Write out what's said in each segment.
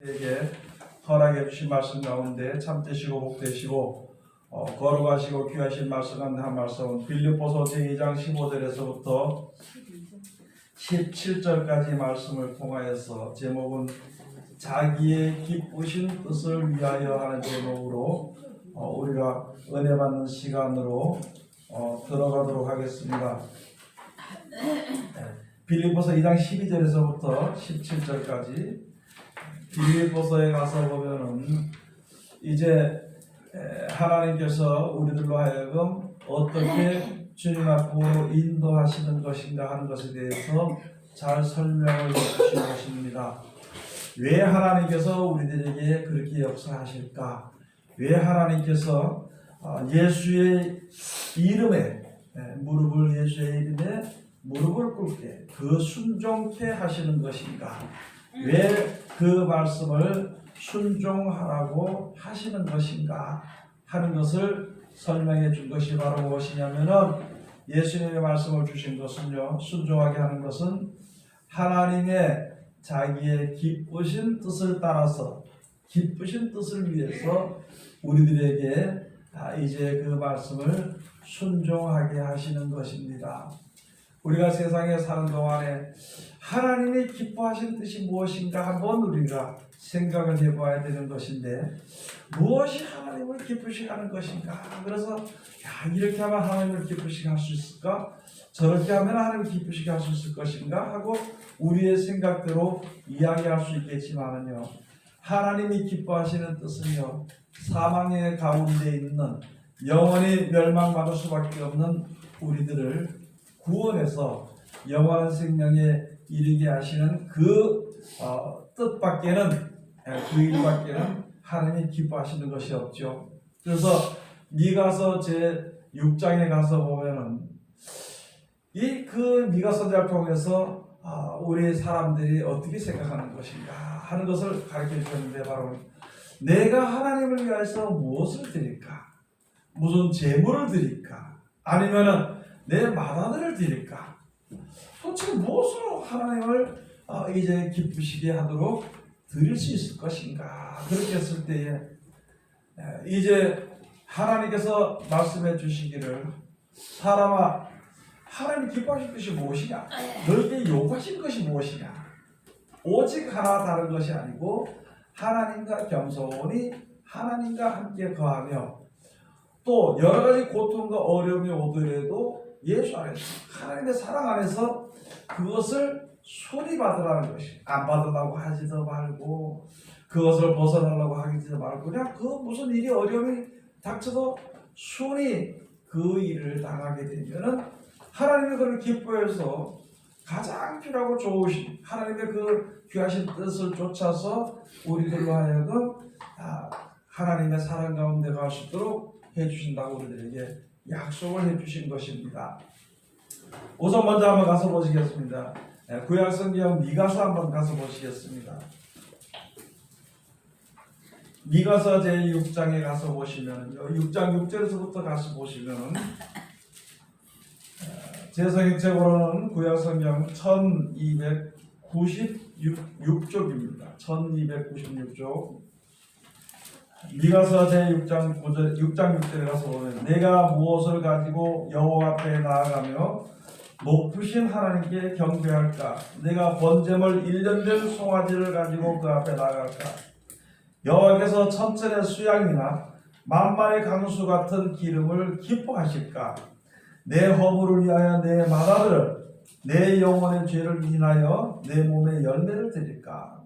우리에게 허락해 주신 말씀 가운데 참되시고 복되시고 거룩하시고 귀하신 말씀 가운데 한 말씀은 빌립보서 제2장 15절에서부터 17절까지 말씀을 통하여서 제목은 자기의 기쁘신 뜻을 위하여 하는 제목으로 우리가 은혜 받는 시간으로 들어가도록 하겠습니다. 빌립보서 2장 12절에서부터 17절까지 빌립보서에 가서 보면은 이제 하나님께서 우리들로 하여금 어떻게 주님 앞으로 인도하시는 것인가 하는 것에 대해서 잘 설명을 해주신 것입니다. 왜 하나님께서 우리들에게 그렇게 역사하실까? 왜 하나님께서 예수의 이름에 예수의 이름에 무릎을 꿇게 그 순종케 하시는 것인가? 왜 그 말씀을 순종하라고 하시는 것인가 하는 것을 설명해 준 것이 바로 무엇이냐면은 예수님의 말씀을 주신 것은요, 순종하게 하는 것은 하나님의 자기의 기쁘신 뜻을 따라서 기쁘신 뜻을 위해서 우리들에게 이제 그 말씀을 순종하게 하시는 것입니다. 우리가 세상에 사는 동안에 하나님이 기뻐하신 뜻이 무엇인가 한번 우리가 생각을 해봐야 되는 것인데, 무엇이 하나님을 기쁘시게 하는 것인가? 그래서 이렇게 하면 하나님을 기쁘시게 할 수 있을까? 저렇게 하면 하나님을 기쁘시게 할 수 있을 것인가? 하고 우리의 생각대로 이야기할 수 있겠지만은요, 하나님이 기뻐하시는 뜻은요, 사망의 가운데 있는 영원히 멸망받을 수밖에 없는 우리들을 구원해서 영원한 생명에 이르게 하시는 그 뜻밖에는, 그 일밖에는 하나님이 기뻐하시는 것이 없죠. 그래서 미가서 제 6장에 가서 보면은 그 미가서를 통해서 우리 사람들이 어떻게 생각하는 것인가 하는 것을 가르쳐 주셨는데, 바로 내가 하나님을 위해서 무엇을 드릴까? 무슨 재물을 드릴까? 아니면은 내 맏아들을 드릴까? 도대체 무엇으로 하나님을 이제 기쁘시게 하도록 드릴 수 있을 것인가? 그렇게 했을 때에 이제 하나님께서 말씀해 주시기를, 사람아, 하나님 기뻐하실 것이 무엇이냐? 너에게 요구하실 것이 무엇이냐? 오직 하나 다른 것이 아니고 하나님과 겸손히 하나님과 함께 거하며 또 여러 가지 고통과 어려움이 오더라도 예수 안에서, 하나님의 사랑 안에서 그것을 순히 받으라는 것이, 안 받으려고 하지도 말고 그것을 벗어나려고 하지도 말고 그냥 그 무슨 일이 어려움이 닥쳐도 순히 그 일을 당하게 되면은 하나님의 그를 기뻐해서 가장 필요하고 좋으신 하나님의 그 귀하신 뜻을 쫓아서 우리들로 하여금 하나님의 사랑 가운데 갈 수 있도록 해주신다고 우리들에게 약속을 해주신 것입니다. 우선 먼저 한번 가서 보시겠습니다. 구약성경 미가서 한번 가서 보시겠습니다. 미가서 제6장에 가서 보시면 6장 6절에서부터 가서 보시면 제 성경책으로는 구약성경 1296쪽입니다. 1296쪽. 미가서 제6장 6절에 가서 보면 내가 무엇을 가지고 여호와 앞에 나아가며 높으신 하나님께 경배할까? 내가 번제물 1년 된 송아지를 가지고 그 앞에 나아갈까? 여호와께서 천천의 수양이나 만만의 강수 같은 기름을 기뻐하실까? 내 허물을 위하여 내 맏아들을, 내 영혼의 죄를 인하여 내 몸에 열매를 드릴까?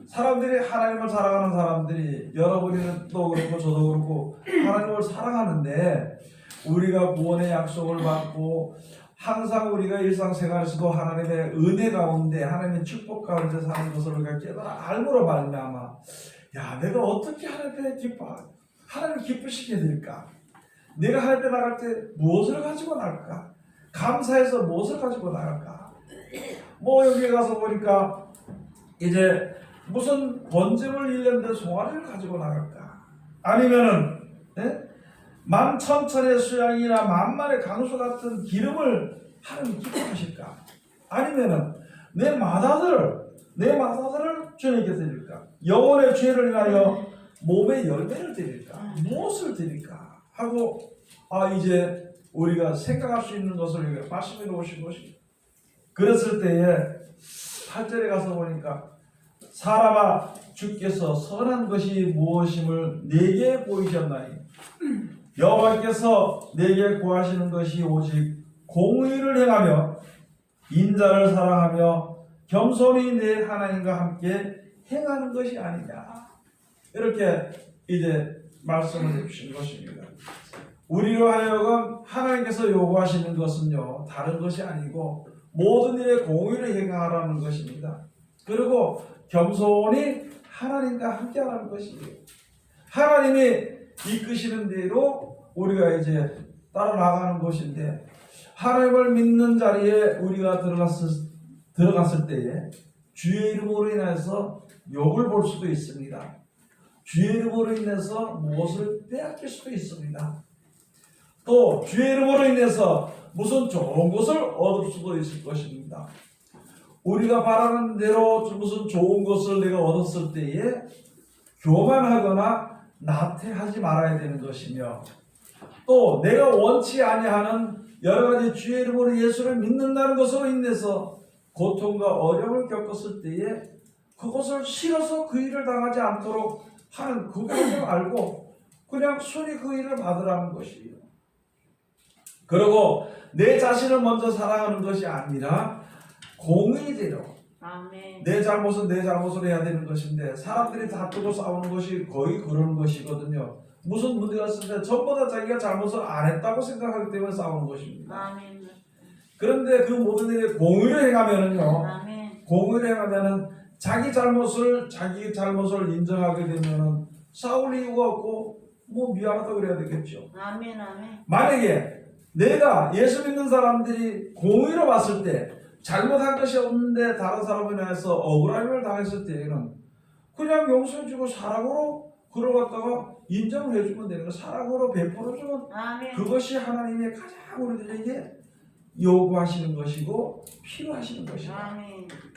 사람들이, 하나님을 사랑하는 사람들이, 여러분도 그렇고 저도 그렇고 하나님을 사랑하는데, 우리가 구원의 약속을 받고 항상 우리가 일상생활에서도 하나님의 은혜 가운데, 하나님의 축복 가운데 사는 것을 우리가 깨달아 알므로 말미암아 내가 어떻게 하나님을 기쁘시게 될까? 내가 하나님 앞에 나갈 때 무엇을 가지고 나갈까? 감사해서 무엇을 가지고 나갈까? 여기에 가서 보니까 이제 무슨 번제물 1년 된 송아지를 가지고 나갈까? 아니면은 만천천의 수양이나 만만의 강수 같은 기름을 하나님 기뻐하실까? 아니면은 내 맏아들을 내 마사들을 주님께 드릴까? 영혼의 죄를 위하여 몸의 열매를 드릴까? 무엇을 드릴까? 하고 이제 우리가 생각할 수 있는 것을 말씀해 놓으신 것입니다. 그랬을 때에 8절에 가서 보니까 사람아 주께서 선한 것이 무엇임을 내게 보이셨나니 여호와께서 내게 구하시는 것이 오직 공의를 행하며 인자를 사랑하며 겸손히 내 하나님과 함께 행하는 것이 아니냐. 이렇게 이제 말씀을 해주신 것입니다. 우리로 하여금 하나님께서 요구하시는 것은요 다른 것이 아니고 모든 일에 공의를 행하라는 것입니다. 그리고 겸손히 하나님과 함께 하라는 것이에요. 하나님이 이끄시는 대로 우리가 이제 따라 나가는 것인데, 하나님을 믿는 자리에 우리가 들어갔을 때에 주의 이름으로 인해서 욕을 볼 수도 있습니다. 주의 이름으로 인해서 무엇을 빼앗길 수도 있습니다. 또 주의 이름으로 인해서 무슨 좋은 것을 얻을 수도 있을 것입니다. 우리가 바라는 대로 무슨 좋은 것을 내가 얻었을 때에 교만하거나 나태하지 말아야 되는 것이며, 또 내가 원치 아니하는 여러 가지 주의 이름으로 예수를 믿는다는 것으로 인해서 고통과 어려움을 겪었을 때에 그것을 싫어서 그 일을 당하지 않도록 하는 그것을 알고 그냥 순히 그 일을 받으라는 것이에요. 그리고 내 자신을 먼저 사랑하는 것이 아니라 공의대로 내 잘못은 내 잘못으로 해야 되는 것인데, 사람들이 다투고 싸우는 것이 거의 그런 것이거든요. 무슨 문제가 있을 때 전부 다 자기가 잘못을 안 했다고 생각하기 때문에 싸우는 것입니다. 그런데 그 모든 일에 공의를 행하면은요, 공의를 행하면은 자기 잘못을 인정하게 되면은 싸울 이유가 없고 뭐 미안하다고 그래야 되겠죠. 만약에 내가 예수 믿는 사람들이 공의로 봤을 때 잘못한 것이 없는데 다른 사람에 대해서 억울함을 당했을 때에는 그냥 용서해주고 사랑으로 그걸 갖다가 인정을 해주면 되는 거, 사랑으로 베풀어주면 그것이 하나님의 가장 우리들에게 요구하시는 것이고 필요하시는 것이다.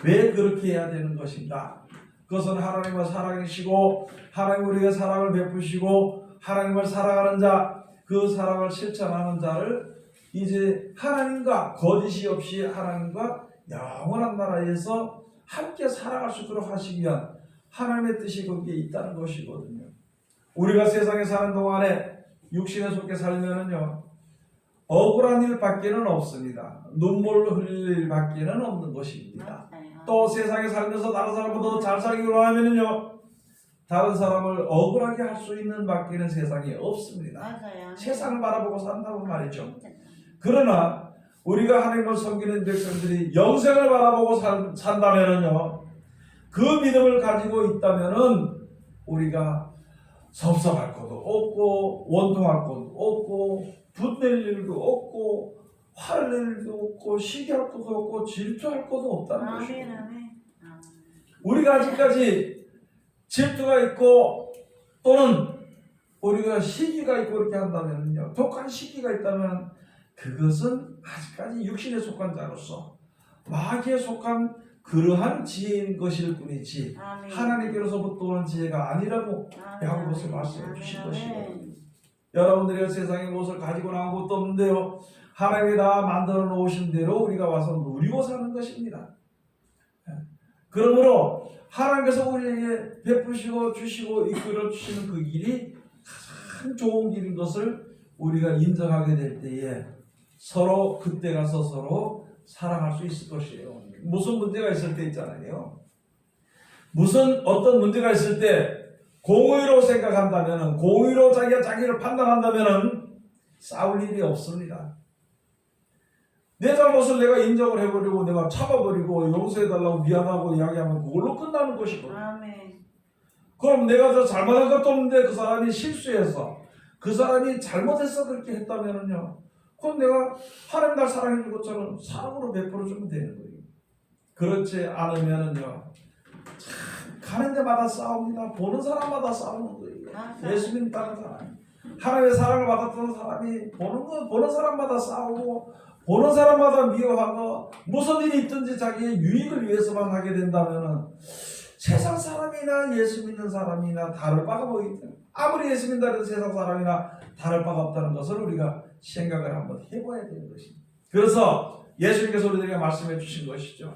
왜 그렇게 해야 되는 것인가? 그것은 하나님을 사랑이시고 하나님 우리에게 사랑을 베푸시고 하나님을 사랑하는 자, 그 사랑을 실천하는 자를 이제 하나님과 거짓이 없이 하나님과 영원한 나라에서 함께 살아갈 수 있도록 하시기 위한 하나님의 뜻이 거기에 있다는 것이거든요. 우리가 세상에 사는 동안에 육신에 속해 살면은요 억울한 일밖에는 없습니다. 눈물 흘릴 일밖에는 없는 것입니다. 또 세상에 살면서 다른 사람보다 잘 살기를 원하면은요 다른 사람을 억울하게 할 수 있는 밖에는 세상에 없습니다. 세상을 바라보고 산다고 말이죠. 그러나 우리가 하나님을 섬기는 백성들이 영생을 바라보고 산다면은요 그 믿음을 가지고 있다면은 우리가 섭섭할 것도 없고 원통할 것도 없고 분낼 일도 없고 화를 낼 일도 없고 시기할 것도 없고 질투할 것도 없다는 것입니다. 우리가 아직까지 질투가 있고 또는 우리가 시기가 있고 그렇게 한다면요, 독한 시기가 있다면 그것은 아직까지 육신에 속한 자로서 마귀에 속한 그러한 지혜인 것일 뿐이지 하나님께로서부터 오는 지혜가 아니라고 야고보서 말씀해 주신 것이고, 여러분들이 세상에 무엇을 가지고 나온 것도 없는데요 하나님이 다 만들어 놓으신 대로 우리가 와서 누리고 사는 것입니다. 그러므로 하나님께서 우리에게 베푸시고 주시고 이끌어 주시는 그 길이 가장 좋은 길인 것을 우리가 인정하게 될 때에 서로 그때 가서 서로 사랑할 수 있을 것이에요. 무슨 문제가 있을 때 있잖아요. 무슨 어떤 문제가 있을 때 공의로 생각한다면, 공의로 자기를 판단한다면 싸울 일이 없습니다. 내 잘못을 내가 인정을 해버리고 내가 참아버리고 용서해달라고 미안하고 이야기하면 그걸로 끝나는 것이거든요. 그럼 내가 더 잘못한 것도 없는데 그 사람이 실수해서 그 사람이 잘못해서 그렇게 했다면은요, 그럼 내가 하나님 날 사랑해 준 것처럼 사랑으로 베풀어 주면 되는 거예요. 그렇지 않으면은요 참 가는 데마다 싸웁니다. 보는 사람마다 싸우는 거예요. 예수 믿는 다른 사람, 하나님의 사랑을 받았던 사람이 보는 사람마다 싸우고 보는 사람마다 미워하고 무슨 일이 있든지 자기의 유익을 위해서만 하게 된다면은 세상 사람이나 예수 믿는 사람이나 다를 바가 뭐이기 때문에 아무리 예수 믿는다 해도 세상 사람이나 다를 바가 없다는 것을 우리가 생각을 한번 해봐야 되는 것입니다. 그래서 예수님께서 우리들에게 말씀해 주신 것이죠.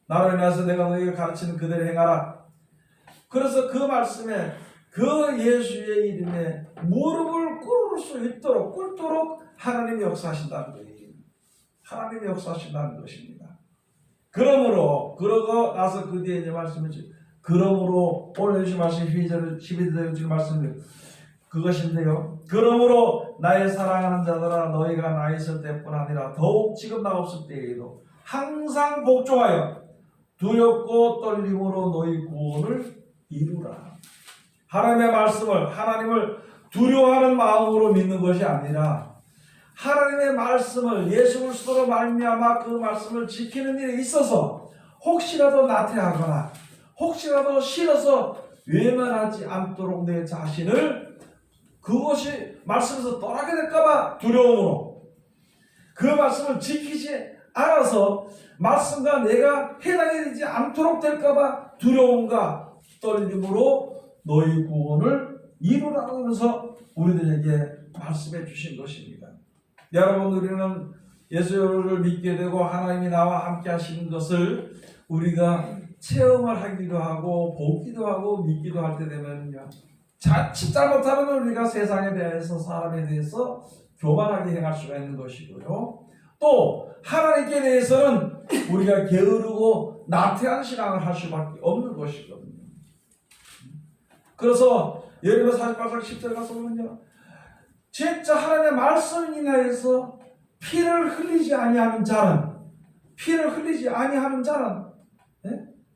나로 인해서 내가 너희에게 가르치는 그대로 행하라. 그래서 그 말씀에 그 예수의 이름에 무릎을 꿇을 수 있도록 꿇도록 하나님이 역사하신다는 거예요. 하나님이 역사하신다는 것입니다. 그러므로 그러고 나서 그 뒤에 이제 말씀을 그러므로 오늘 주신 말씀 12절에 주신 말씀을 그것인데요. 그러므로 나의 사랑하는 자들아 너희가 나 있을 때뿐 아니라 더욱 지금 나 없을 때에도 항상 복종하여 두렵고 떨림으로 너희 구원을 이루라. 하나님의 말씀을 하나님을 두려워하는 마음으로 믿는 것이 아니라 하나님의 말씀을 예수 그리스도로 말미암아 그 말씀을 지키는 일에 있어서 혹시라도 나태하거나 혹시라도 싫어서 외면하지 않도록 내 자신을 그것이 말씀에서 떠나게 될까봐 두려움으로 그 말씀을 지키지 않아서 말씀과 내가 해당이 되지 않도록 될까봐 두려움과 떨림으로 너희 구원을 이루라고 하면서 우리들에게 말씀해 주신 것입니다. 여러분 우리는 예수를 믿게 되고 하나님이 나와 함께 하시는 것을 우리가 체험을 하기도 하고 보기도 하고 믿기도 할 때 되면요 자칫 잘못하면 우리가 세상에 대해서 사람에 대해서 교만하게 행할 수가 있는 것이고요. 또 하나님께 대해서는 우리가 게으르고 나태한 신앙을 할 수밖에 없는 것이거든요. 그래서 예레미야 48장 10절 가서 보면요. 진짜 하나님의 말씀을 인하여서 피를 흘리지 아니하는 자는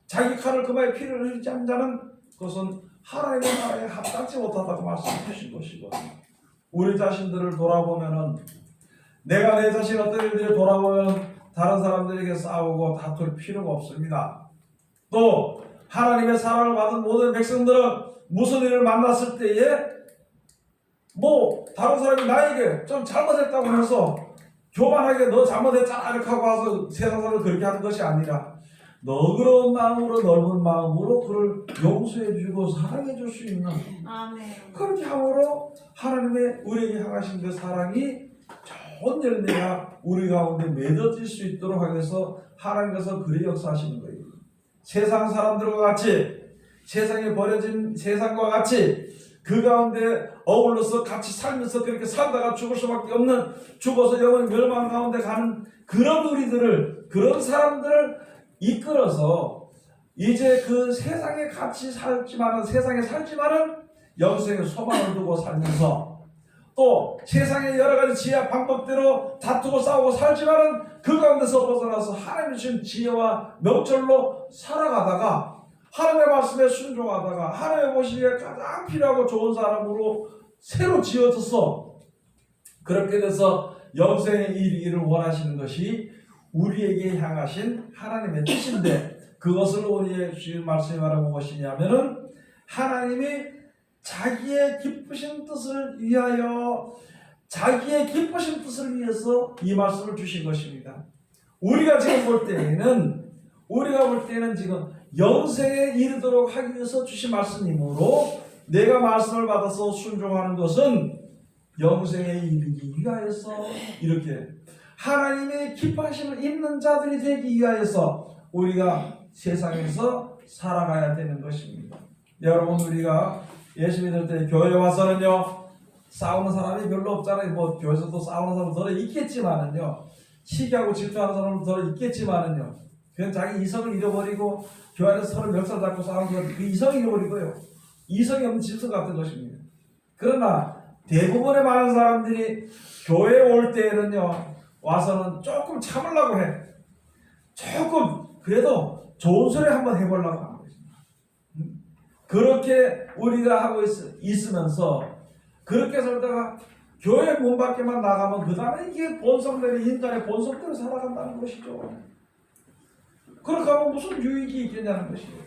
자기 칼을 금하여 피를 흘리지 않는 자는 그것은 하나님의 나라에 합당치 못하다고 말씀해 주신 것이거든요. 우리 자신들을 돌아보면은 내가 내 자신 어떤 일들을 돌아보면 다른 사람들에게 싸우고 다툴 필요가 없습니다. 또 하나님의 사랑을 받은 모든 백성들은 무슨 일을 만났을 때에 다른 사람이 나에게 좀 잘못했다고 해서 교만하게 너 잘못했잖아 이렇게 하고 와서 세상 사람을 그렇게 하는 것이 아니라 너그러운 마음으로 넓은 마음으로 그를 용서해주고 사랑해줄 수 있는 아멘. 그렇게 함으로 하나님의 우리에게 향하신 그 사랑이 좋은 열매가 우리 가운데 맺어질 수 있도록 하기 위해서 하나님께서 그리 역사하시는 거예요. 세상 사람들과 같이 세상에 버려진 세상과 같이 그 가운데 어울러서 같이 살면서 그렇게 살다가 죽을 수밖에 없는 죽어서 영원히 멸망 가운데 가는 그런 우리들을 그런 사람들을 이끌어서 이제 그 세상에 같이 살지만은 영생의 소망을 두고 살면서 또 세상의 여러 가지 지혜와 방법대로 다투고 싸우고 살지만은 그 가운데서 벗어나서 하나님이 주신 지혜와 명철로 살아가다가 하나님의 말씀에 순종하다가 하나님의 보시기에 가장 필요하고 좋은 사람으로 새로 지어져서 그렇게 돼서 영생에 이르기를 원하시는 것이 우리에게 향하신 하나님의 뜻인데 그것을 우리의 주신 말씀이 말하는 무엇이냐면은 하나님이 자기의 기쁘신 뜻을 위하여 자기의 기쁘신 뜻을 위해서 이 말씀을 주신 것입니다. 우리가 볼 때에는 지금 영생에 이르도록 하기 위해서 주신 말씀이므로 내가 말씀을 받아서 순종하는 것은 영생에 이르기 위하여서 이렇게 하나님의 기뻐하심을 입는 자들이 되기 위하여서 우리가 세상에서 살아가야 되는 것입니다. 여러분 우리가 예수 믿을 때 교회에 와서는요 싸우는 사람이 별로 없잖아요. 교회에서도 싸우는 사람 더 있겠지만은요 시기하고 질투하는 사람은 더 있겠지만은요 그냥 자기 이성을 잃어버리고 교회 안에서 서로 멱살 잡고 싸우는 건 그 이성을 잃어버리고요 이성이 없는 질서 같은 것입니다. 그러나 대부분의 많은 사람들이 교회에 올 때에는요 와서는 조금 참으려고 해. 조금 그래도 좋은 소리 한번 해보려고 하는 것입니다. 그렇게 우리가 하고 있으면서 그렇게 살다가 교회 문 밖에만 나가면 그 다음에 이게 본성대로 인간의 본성대로 살아간다는 것이죠. 그렇게 하면 무슨 유익이 있겠냐는 것이에요.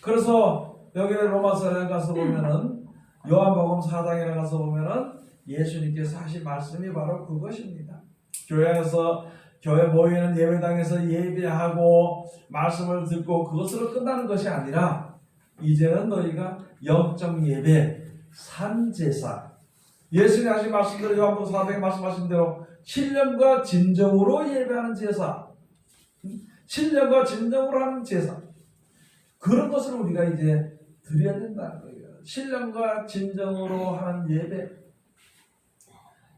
그래서 여기 로마서에 가서 보면은 요한복음 4장에 가서 보면은 예수님께서 하신 말씀이 바로 그것입니다. 교회에서 교회 모이는 예배당에서 예배하고 말씀을 듣고 그것으로 끝나는 것이 아니라 이제는 너희가 영적 예배, 산제사, 예수님이 하신 말씀대로 요한복음 4장에 말씀하신 대로 신령과 진정으로 예배하는 제사, 신령과 진정으로 하는 제사, 그런 것을 우리가 이제 드려야 된다는 거예요. 신령과 진정으로 하는 예배.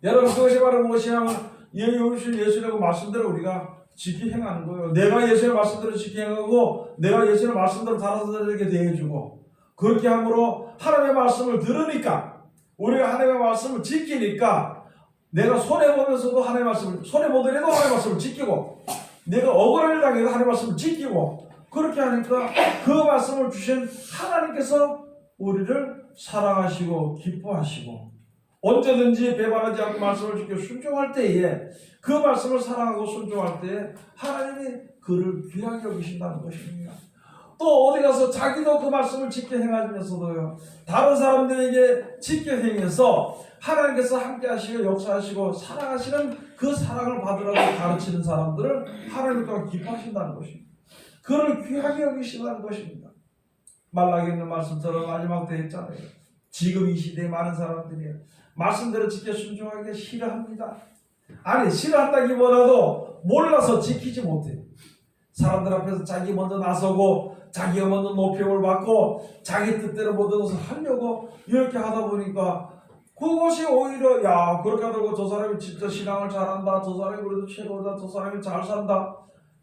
여러분, 그것이 바로 무엇이냐면 예수님의 말씀대로 우리가 지키 행하는 거예요. 내가 예수의 말씀대로 지키 행하고 내가 예수의 말씀대로 다른사람들에게 대해주고, 그렇게 함으로 하나님의 말씀을 들으니까, 우리가 하나님의 말씀을 지키니까, 내가 손해보면서도 하나님의 말씀을, 손해보더라도 하나님의 말씀을 지키고, 내가 억울한 일 당해도 하나님의 말씀을 지키고, 그렇게 하니까 그 말씀을 주신 하나님께서 우리를 사랑하시고 기뻐하시고, 언제든지 배반하지 않고 말씀을 지켜 순종할 때에, 그 말씀을 사랑하고 순종할 때에 하나님이 그를 귀하게 여기신다는 것입니다. 또 어디 가서 자기도 그 말씀을 지켜 행하면서도요, 다른 사람들에게 지켜 행해서 하나님께서 함께 하시고 역사하시고 사랑하시는 그 사랑을 받으라고 가르치는 사람들을 하나님 또한 기뻐하신다는 것입니다. 그를 귀하게 여기신다는 것입니다. 말라기 있는 말씀처럼 마지막 때에 있잖아요. 지금 이 시대에 많은 사람들이 말씀대로 지켜 순종하기 싫어합니다. 아니, 싫어한다기보다도 몰라서 지키지 못해요. 사람들 앞에서 자기 먼저 나서고 자기가 먼저 높임을 받고 자기 뜻대로 모든 것을 하려고 이렇게 하다 보니까 그것이 오히려, 야, 그렇게 하다고 저 사람이 진짜 신앙을 잘한다, 저 사람이 그래도 최고다, 저 사람이 잘 산다,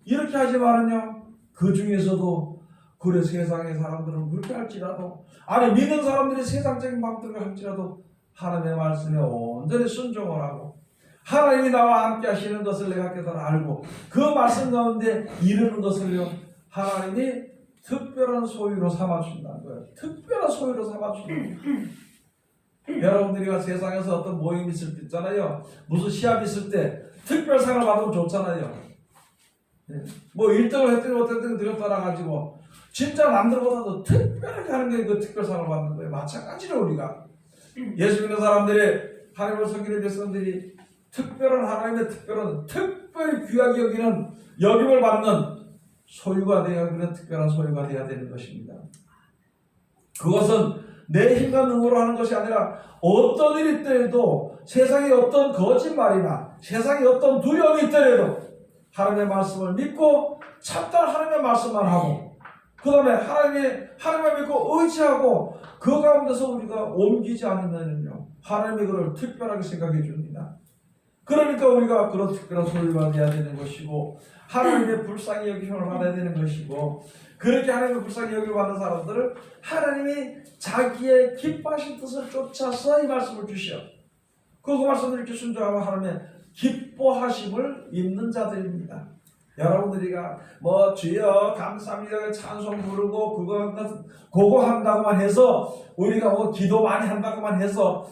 이렇게 하지만은요, 그 중에서도 그래 세상의 사람들은 그렇게 할지라도, 아니 믿는 사람들이 세상적인 방법을 할지라도 하나님의 말씀에 온전히 순종을 하고 하나님이 나와 함께 하시는 것을 내가 깨달아 알고 그 말씀 가운데 이루는 것을요, 하나님이 특별한 소유로 삼아준다는 거예요. 특별한 소유로 삼아준다는 거예요. 여러분들이 세상에서 어떤 모임 있을 때 있잖아요. 무슨 시합 있을 때 특별상을 받으면 좋잖아요. 뭐 1등을 했더니 못했더니 그걸 떠나가지고 진짜 남들보다도 특별하게 하는 게 그 특별상을 받는 거예요. 마찬가지로 우리가 예수 믿는 사람들이, 하나님을 섬기는 백성들이 특별한 하나님의 특별히 귀하게 여기는 여김을 받는 소유가 되어야, 그런 특별한 소유가 되어야 되는 것입니다. 그것은 내 힘과 능으로 하는 것이 아니라 어떤 일이 있더라도, 세상에 어떤 거짓말이나 세상에 어떤 두려움이 있더라도 하나님의 말씀을 믿고 참된 하나님의 말씀만 하고, 그 다음에 하나님을 믿고 의지하고 그 가운데서 우리가 옮기지 않으면요, 하나님이 그걸 특별하게 생각해 줍니다. 그러니까 우리가 그런 특별한 소유가 되어야 되는 것이고, 하나님의 불쌍히 여기심을 받아야 되는 것이고, 그렇게 하나님의 불쌍히 여김을 받는 사람들을 하나님이 자기의 기뻐하신 뜻을 쫓아서 이 말씀을 주시오. 그 말씀을 이렇게 순종하면 하나님의 기뻐하심을 입는 자들입니다. 여러분들이가 뭐 주여 감사합니다 찬송 부르고 그거 한다고만 해서, 우리가 뭐 기도 많이 한다고만 해서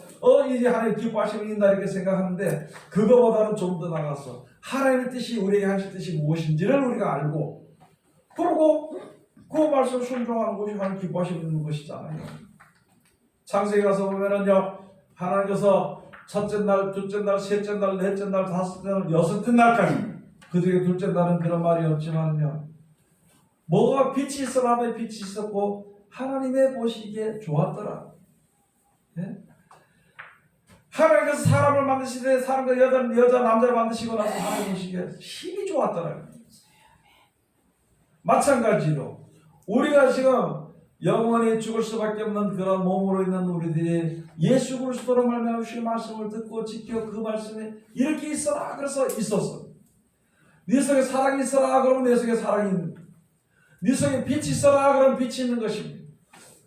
이제 하나님 기뻐하심을 입는다 이렇게 생각하는데, 그거보다는 좀 더 나가서 하나님의 뜻이, 우리에게 하실 뜻이 무엇인지를 우리가 알고, 그리고 그 말씀 순종하는 것이 하나님 기뻐하심을 입는 것이잖아요. 창세기 가서 보면은요, 하나님께서 첫째 날, 둘째 날, 셋째 날, 넷째 날, 다섯째 날, 여섯째 날까지, 그중에 둘째 날은 그런 말이 없지만요, 뭐가 빛이 있어라 하면 빛이 있었고 하나님의 보시기에 좋았더라. 예? 하나님께서 사람을 만드시되 사람과 여자 남자를 만드시고 나서 하나님 보시기에 힘이 좋았더라. 마찬가지로 우리가 지금 영원히 죽을 수밖에 없는 그런 몸으로 있는 우리들이 예수 그리스도로 말미암아 주신 말씀을 듣고 지켜 그 말씀에 이렇게 있어라 그래서 있었어. 네 속에 사랑이 있어라 그러면 내 속에 사랑이 있는 거예요. 네 속에 빛이 있어라 그러면 빛이 있는 것입니다.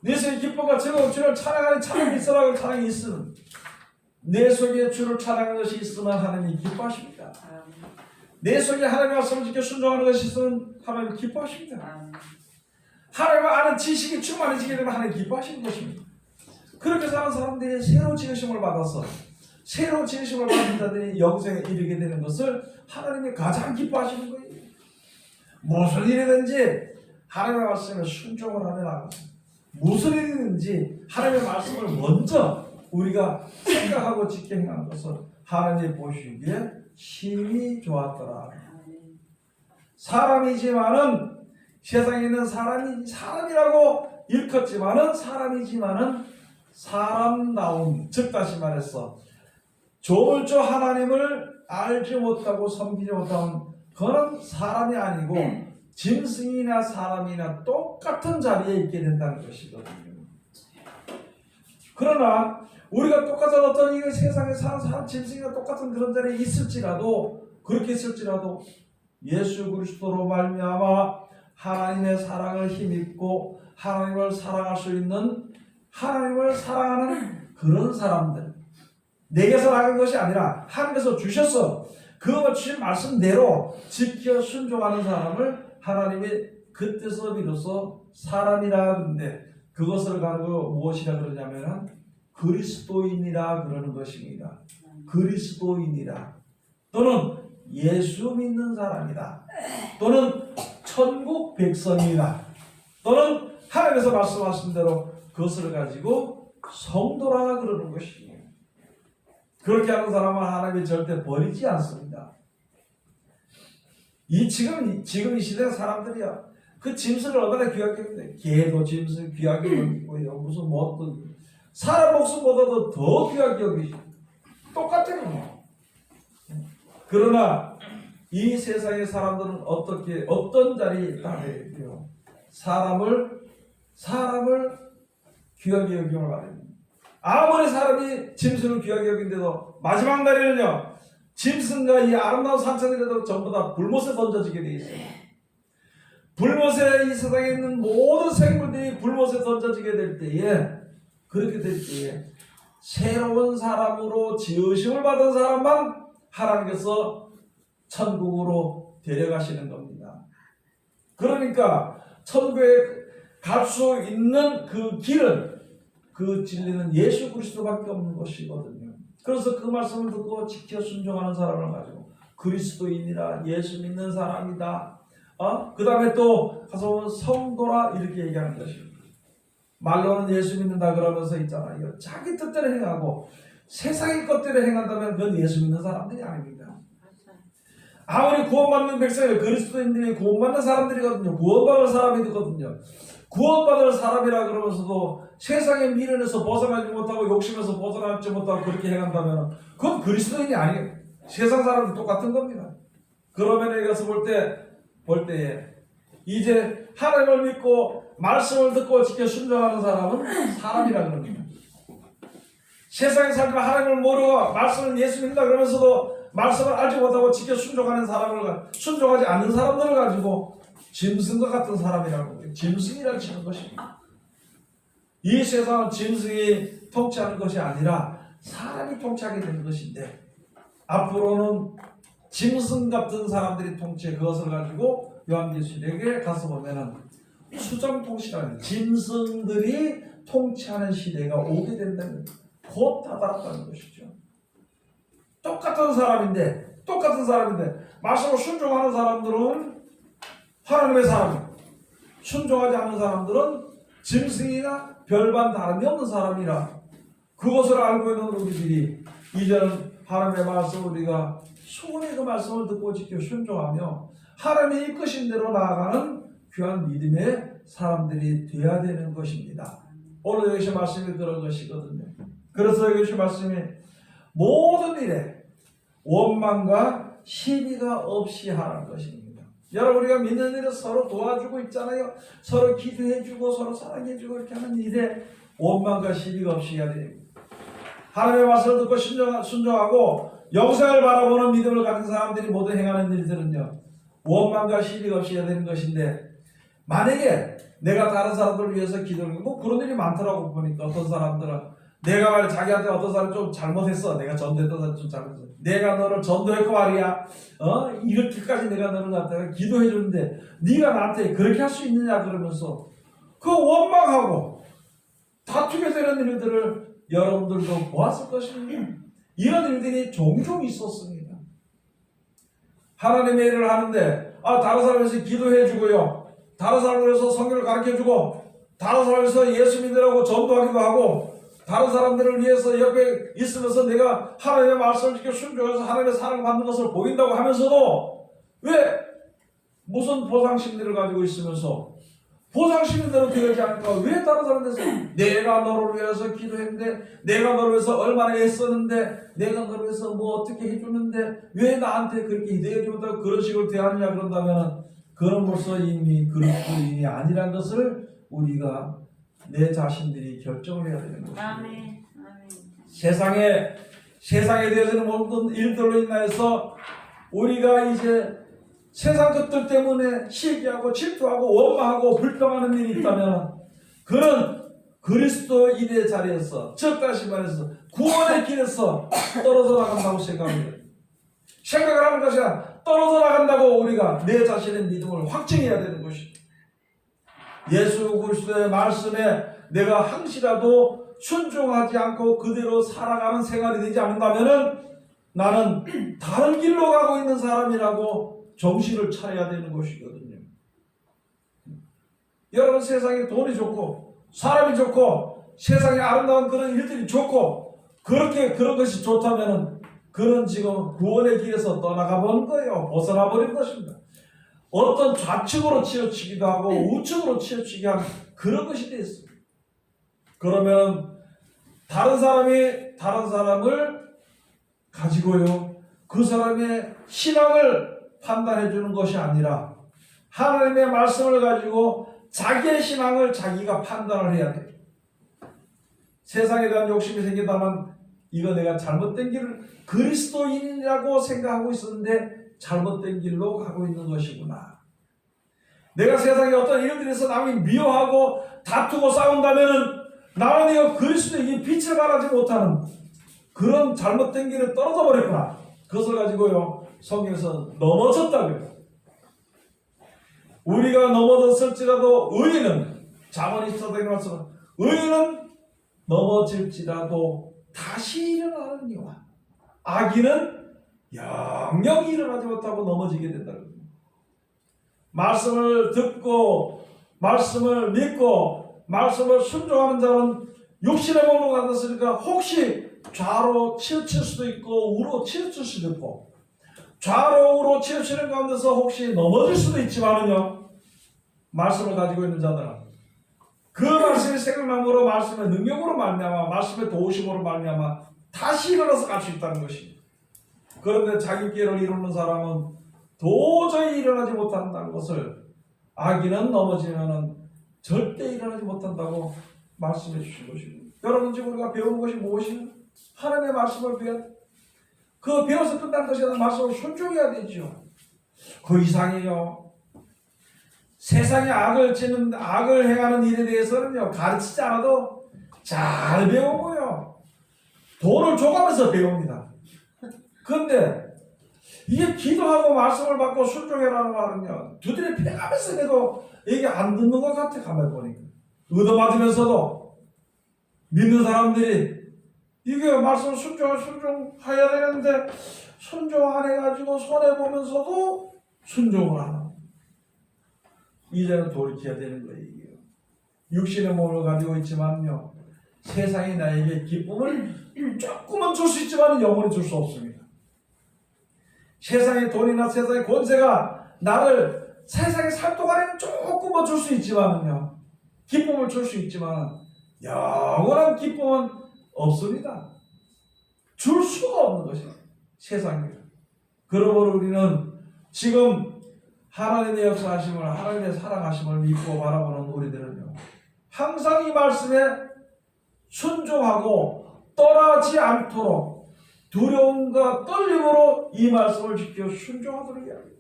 네 속에 기쁨과 즐거움, 주를 찬양하는 찬양이 있어라 그러면 찬양이 있으면, 내 속에 주를 찬양하는 것이 있으면 하나님이 기뻐하십니다. 내 속에 하나님의 말씀을 지켜 순종하는 것이 있으면 하나님이 기뻐하십니다. 하나님을 아는 지식이 충만해지게 되면 하나님이 기뻐하시는 것입니다. 그렇게 사는 사람들이 새로운 지으심을 받아서 새로운 지으심을 받은 자들이 영생에 이르게 되는 것을 하나님이 가장 기뻐하시는 거예요. 무슨 일이든지 하나님의 말씀에 순종을 하며 나가서, 무슨 일이든지 하나님의 말씀을 먼저 우리가 생각하고 지켜 행하는 것을 하나님이 보시기에 심히 좋았더라. 사람이지만은 세상에 있는 사람이라고 일컫지만은 사람이지만은 사람다운, 즉 다시 말해서 조물주 하나님을 알지 못하고 섬기지 못하는 그런 사람이 아니고 짐승이나 사람이나 똑같은 자리에 있게 된다는 것이거든요. 그러나 우리가 똑같은 어떤 이 세상에 사는 사람, 짐승이나 똑같은 그런 자리에 있을지라도, 그렇게 있을지라도 예수 그리스도로 말미암아 하나님의 사랑을 힘입고 하나님을 사랑할 수 있는, 하나님을 사랑하는 그런 사람들, 내게서 나간 것이 아니라 하나님께서 주셔서 그 주신 말씀대로 지켜 순종하는 사람을 하나님이 그때서 비로소 사람이라 그러는데, 그것을 가지고 무엇이라 그러냐면은 그리스도인이라 그러는 것입니다. 그리스도인이라, 또는 예수 믿는 사람이다, 또는 천국 백성이다, 또는 하나님께서 말씀하신 대로 그것을 가지고 성도라 그러는 것이에요. 그렇게 하는 사람은 하나님이 절대 버리지 않습니다. 지금 이 시대 사람들이야, 그 짐승을 얼마나 귀하게 여기는데, 개도 짐승 귀하게 여기고요, 무슨 뭐 어떤 사람 목숨보다도 더 귀하게 여기죠. 똑같아요. 그러나 이 세상의 사람들은 어떤 자리에 있다 해요? 사람을 귀하게 여김을 말합니다. 아무리 사람이 짐승을 귀하게 여긴데도 마지막 날에는요, 짐승과 이 아름다운 산천이라도 전부 다 불못에 던져지게 되어 있어요. 불못에, 이 세상에 있는 모든 생물들이 불못에 던져지게 될 때에, 그렇게 될 때에 새로운 사람으로 지으심을 받은 사람만 하나님께서 천국으로 데려가시는 겁니다. 그러니까 천국에 갈 수 있는 그 길은, 그 진리는 예수 그리스도밖에 없는 것이거든요. 그래서 그 말씀을 듣고 지켜 순종하는 사람을 가지고 그리스도인이라, 예수 믿는 사람이다, 그 다음에 또 가서 보면 성도라 이렇게 얘기하는 것입니다. 말로는 예수 믿는다 그러면서 있잖아요. 자기 뜻대로 행하고 세상의 것대로 행한다면 그건 예수 믿는 사람들이 아닙니다. 아무리 구원받는 백성이, 그리스도인들이 구원받는 사람들이거든요. 구원받을 사람이거든요. 구원받을 사람이라 그러면서도 세상의 미련에서 벗어나지 못하고 욕심에서 벗어나지 못하고 그렇게 행한다면 그건 그리스도인이 아니에요. 세상 사람들 똑같은 겁니다. 그러면 여기 가서 볼 때에 이제 하나님을 믿고 말씀을 듣고 지켜 순종하는 사람은 사람이라 그럽니다. 세상에 살지만 하나님을 모르고 말씀을 예수 믿는다 그러면서도 말씀을 알지 못하고 지켜 순종하는 사람을, 순종하지 않는 사람들을 가지고 짐승과 같은 사람이라고 해요. 짐승이라고 치는 것입니다. 이 세상은 짐승이 통치하는 것이 아니라 사람이 통치하게 되는 것인데, 앞으로는 짐승 같은 사람들이 통치해 그것을 가지고 요한계시록에 가서 보면은 수정통치라는, 짐승들이 통치하는 시대가 오게 된다는, 곧 다다랐다는 것이죠. 똑같은 사람인데 말씀을 순종하는 사람들은 하나님의 사람, 순종하지 않는 사람들은 짐승이나 별반 다름이 없는 사람이라, 그것을 알고 있는 우리들이 이제는 하나님의 말씀을 우리가 소원히 그 말씀을 듣고 지켜 순종하며 하나님의 이끄신 대로 나아가는 귀한 믿음의 사람들이 되어야 되는 것입니다. 오늘 여기서 말씀이 그런 것이거든요. 그래서 여기서 말씀이 모든 일에 원망과 시비가 없이 하라는 것입니다. 여러분, 우리가 믿는 일에 서로 도와주고 있잖아요. 서로 기도해주고 서로 사랑해주고 이렇게 하는 일에 원망과 시비가 없이 해야 됩니다. 하나님의 말씀을 듣고 순종하고 영생을 바라보는 믿음을 가진 사람들이 모두 행하는 일들은요, 원망과 시비가 없이 해야 되는 것인데, 만약에 내가 다른 사람들을 위해서 기도하는, 그런 일이 많더라고. 보니까 어떤 사람들은 내가 자기한테 어떤 사람이 좀 잘못했어, 내가 전도했던 사람이 좀 잘못했어, 내가 너를 전도했고 말이야, 이렇게까지 내가 너를 갖다가 기도해 주는데 네가 나한테 그렇게 할 수 있느냐 그러면서 그 원망하고 다투게 되는 일들을 여러분들도 보았을 것입니다. 이런 일들이 종종 있었습니다. 하나님의 일을 하는데 다른 사람에서 기도해주고요, 다른 사람을 위해서 성경을 가르쳐주고, 다른 사람을 위해서 예수 믿으라고 전도하기도 하고, 다른 사람들을 위해서 옆에 있으면서 내가 하나님의 말씀을 지켜 순종해서 하나님의 사랑을 받는 것을 보인다고 하면서도 왜 무슨 보상심리를 가지고 있으면서 보상심리대로 되지 않을까? 왜 다른 사람들에서 내가 너를 위해서 기도했는데, 내가 너를 위해서 얼마나 애썼는데, 내가 너를 위해서 뭐 어떻게 해줬는데 왜 나한테 그렇게 기대해 못하고 그런 식으로 대하느냐 그런다면 그런 벌써 이미 그리스도인이 아니란 것을 우리가 내 자신들이 결정을 해야 되는 것입니다. 아멘. 세상에 대해서는 모든 일들로 인하여서 우리가 이제 세상 것들 때문에 시기하고 질투하고 원망하고 불평하는 일이 있다면 그는 그리스도인의 자리에서, 즉 다시 말해서 구원의 길에서 떨어져 나간다고 생각합니다. 생각을 하는 것이 아니라 떨어져 나간다고 우리가 내 자신의 믿음을 확증해야 되는 것입니다. 예수 그리스도의 말씀에 내가 항시라도 순종하지 않고 그대로 살아가는 생활이 되지 않는다면 나는 다른 길로 가고 있는 사람이라고 정신을 차려야 되는 것이거든요. 여러분, 세상에 돈이 좋고 사람이 좋고 세상에 아름다운 그런 일들이 좋고 그런 것이 좋다면 그는 지금 구원의 길에서 떠나가 버린 거예요. 벗어나 버린 것입니다. 어떤 좌측으로 치우치기도 하고 우측으로 치우치게 하는 그런 것이 되어 있습니다. 그러면 다른 사람을 가지고요, 그 사람의 신앙을 판단해 주는 것이 아니라 하나님의 말씀을 가지고 자기의 신앙을 자기가 판단을 해야 돼요. 세상에 대한 욕심이 생긴다면 이거 내가 잘못된 길을 그리스도인이라고 생각하고 있었는데 잘못된 길로 가고 있는 것이구나. 내가 세상에 어떤 일들에서 남이 미워하고 다투고 싸운다면 나는 이거 그리스도인이 빛을 발하지 못하는 그런 잘못된 길에 떨어져 버렸구나. 그것을 가지고요, 성경에서 넘어졌다고요. 우리가 넘어졌을지라도 의인은, 잠언 24장에 말씀, 의인은 넘어질지라도 다시 일어나느니와 악인은 영영이 일어나지 못하고 넘어지게 된다고. 말씀을 듣고 말씀을 믿고 말씀을 순종하는 자는 육신의 몸으로 갔으니까 혹시 좌로 치우칠 수도 있고 우로 치우칠 수도 있고 좌로 우로 치우치는 가운데서 혹시 넘어질 수도 있지만은요, 말씀을 가지고 있는 자들은 그 말씀이 생각남으로 말씀의 능력으로 말미암아 말씀의 도우심으로 말미암아 다시 일어나서 갈 수 있다는 것입니다. 그런데 자기 길을 이루는 사람은 도저히 일어나지 못한다는 것을, 악인은 넘어지면은 절대 일어나지 못한다고 말씀해 주신 것입니다. 여러분, 지금 우리가 배우는 것이 무엇이냐? 하나님의 말씀을 배워야 돼. 그 배워서 끝난 것이 아니라 말씀을 순종해야 되죠. 그 이상이요. 세상에 악을 행하는 일에 대해서는요, 가르치지 않아도 잘 배우고요, 돈을 줘가면서 배웁니다. 그런데 이게 기도하고 말씀을 받고 순종해라는 말은요, 두드려 패가면서 해도 이게 안 듣는 것 같아. 가만히 보니까 얻어맞으면서도 믿는 사람들이 이게 말씀을 순종해야 되는데 순종 안 해가지고 손해보면서도 순종을 안 하고, 이제는 돌이켜야 되는 거예요. 이게요. 육신의 몸을 가지고 있지만요, 세상이 나에게 기쁨을 조금은 줄 수 있지만 영원히 줄 수 없습니다. 세상의 돈이나 세상의 권세가 나를 세상에 살 동안에는 조금은 줄 수 있지만요, 기쁨을 줄 수 있지만 영원한 기쁨은 없습니다. 줄 수가 없는 것이에요, 세상입니다. 그러므로 우리는 지금 하나님의 역사하심을, 하나님의 사랑하심을 믿고 바라보는 우리들은요, 항상 이 말씀에 순종하고 떠나지 않도록 두려움과 떨림으로 이 말씀을 지켜 순종하도록 해야 합니다.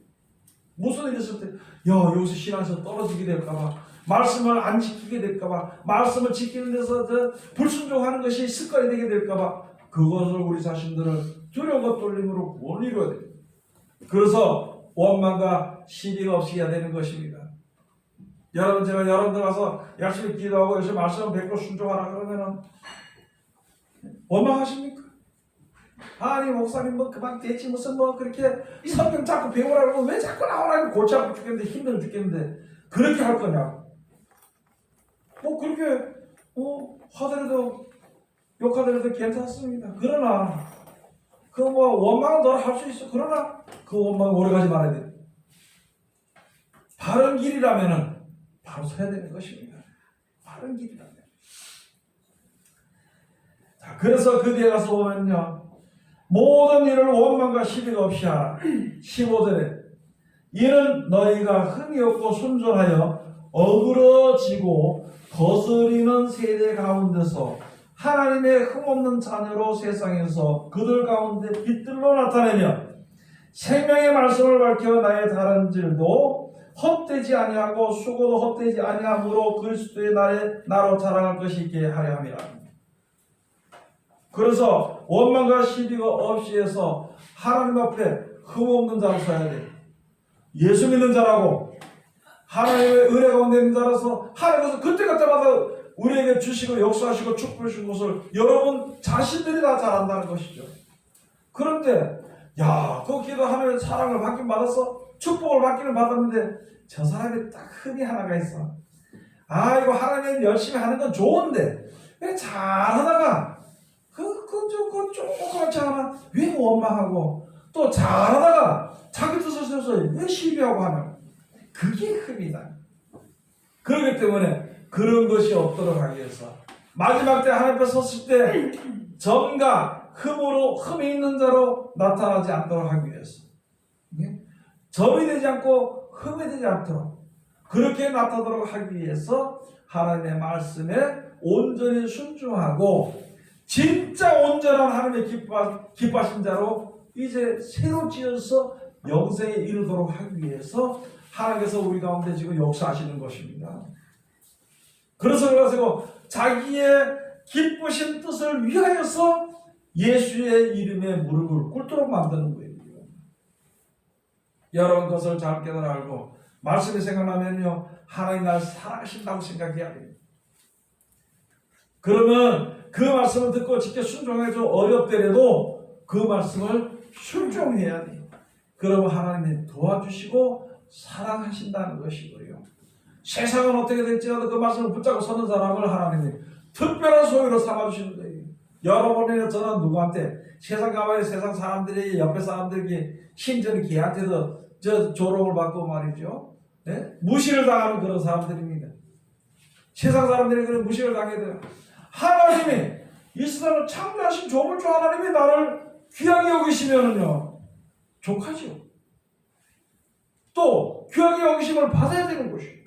무슨 일이 있을 때, 여기서 신앙에서 떨어지게 될까봐, 말씀을 안 지키게 될까봐, 말씀을 지키는 데서 불순종하는 것이 습관이 되게 될까봐, 그것을 우리 자신들을 두려움과 떨림으로 못 이루어야 됩니다. 그래서 원망과 시비가 없이 해야 되는 것입니다. 여러분, 제가 여러분들 가서 열심히 기도하고 열심히 말씀을 뵙고 순종하라 그러면은 원망하십니까? 아니, 목사님 뭐 그만 되지, 무슨 뭐 그렇게 성경 자꾸 배우라고 왜 자꾸 나오라고, 골치 아프 죽겠는데 힘들어 죽겠는데 그렇게 할 거냐고. 그렇게 하더라도 욕하더라도 괜찮습니다. 그러나 그 뭐 원망은 너를 할 수 있어. 그러나 그 원망 오래 가지 말아야 돼. 바른 길이라면은 바로 서야 되는 것입니다. 바른 길이라면. 자, 그래서 그 뒤에 가서 보면요. 모든 일을 원망과 시비가 없이 하라. 15절에 이는 너희가 흠이 없고 순전하여 어그러지고 거스리는 세대 가운데서 하나님의 흠없는 자녀로 세상에서 그들 가운데 빛들로 나타내며 생명의 말씀을 밝혀 나의 다른 질도 헛되지 아니하고 수고도 헛되지 아니하므로 그리스도의 날에 나로 자랑할 것이 있게 하려 함이라. 그래서 원망과 시비가 없이 해서 하나님 앞에 흠없는 자로 서야 돼. 예수 믿는 자라고 하나님의 은혜 가운데 있는 자라서 하나님께서 그때그때마다 우리에게 주시고 역사하시고 축복해 주신 것을 여러분 자신들이 다 잘 안다는 것이죠. 그런데 그 기도 하나님의 사랑을 받긴 받았어. 축복을 받기는 받았는데 저 사람이 딱 흠이 하나가 있어. 이거 하나님 열심히 하는 건 좋은데 왜 잘하다가 그 조그맣지 않아? 왜 원망하고 또 잘하다가 자기 뜻을 세워서 왜 시비하고 하나? 그게 흠이다. 그렇기 때문에 그런 것이 없도록 하기 위해서 마지막 때 하나님 앞에 섰을 때 점과 흠이 있는 자로 나타나지 않도록 하기 위해서 점이 되지 않고 흠이 되지 않도록 그렇게 나타나도록 하기 위해서 하나님의 말씀에 온전히 순종하고 진짜 온전한 하나님의 기뻐하신 자로 이제 새로 지어서 영생에 이르도록 하기 위해서 하나님께서 우리 가운데 지금 역사하시는 것입니다. 그래서 자기의 기쁘신 뜻을 위하여서 예수의 이름에 무릎을 꿇도록 만드는 거예요. 여러분 것을 잘 깨달아 알고 말씀이 생각나면요 하나님 날 사랑하신다고 생각해야 돼요. 그러면 그 말씀을 듣고 직접 순종하기 좀 어렵더라도 그 말씀을 순종해야 돼요. 그러면 하나님이 도와주시고 사랑하신다는 것이고요. 세상은 어떻게 될지라도 그 말씀을 붙잡고 서는 사람을 하나님이 특별한 소유로 삼아주시는 거예요. 여러분이나 저는 누구한테 세상 가만히 세상 사람들이 옆에 사람들이 심지어는 걔한테도 저 조롱을 받고 말이죠. 네? 무시를 당하는 그런 사람들입니다. 세상 사람들이 그런 무시를 당해야 돼요. 하나님이 이 세상을 창조하신 조물주 하나님이 나를 귀하게 여기시면은요 족하죠. 또 귀하게 여기심을 받아야 되는 것이에요.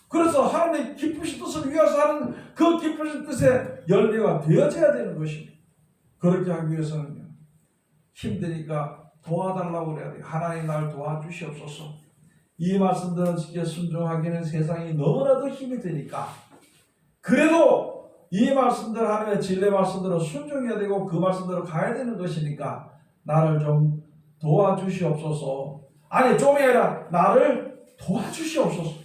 그래서 하나님의 기쁘신 뜻을 위해서 하는 그 기쁘신 뜻의 열매가 되어져야 되는 것입니다. 그렇게 하기 위해서는요 힘드니까 도와달라고 그래야 돼요. 하나님 날 도와주시옵소서. 이 말씀들은 직접 순종하기는 세상이 너무나도 힘이 드니까 그래도 이 말씀들 하나님의 진리 말씀대로 순종해야 되고 그 말씀대로 가야 되는 것이니까 나를 좀 도와주시옵소서. 아니 좀이 아니라 나를 도와주시옵소서.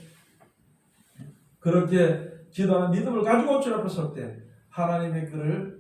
그렇게 기도하는 믿음을 가지고 주님 앞에 설 때 하나님의 그를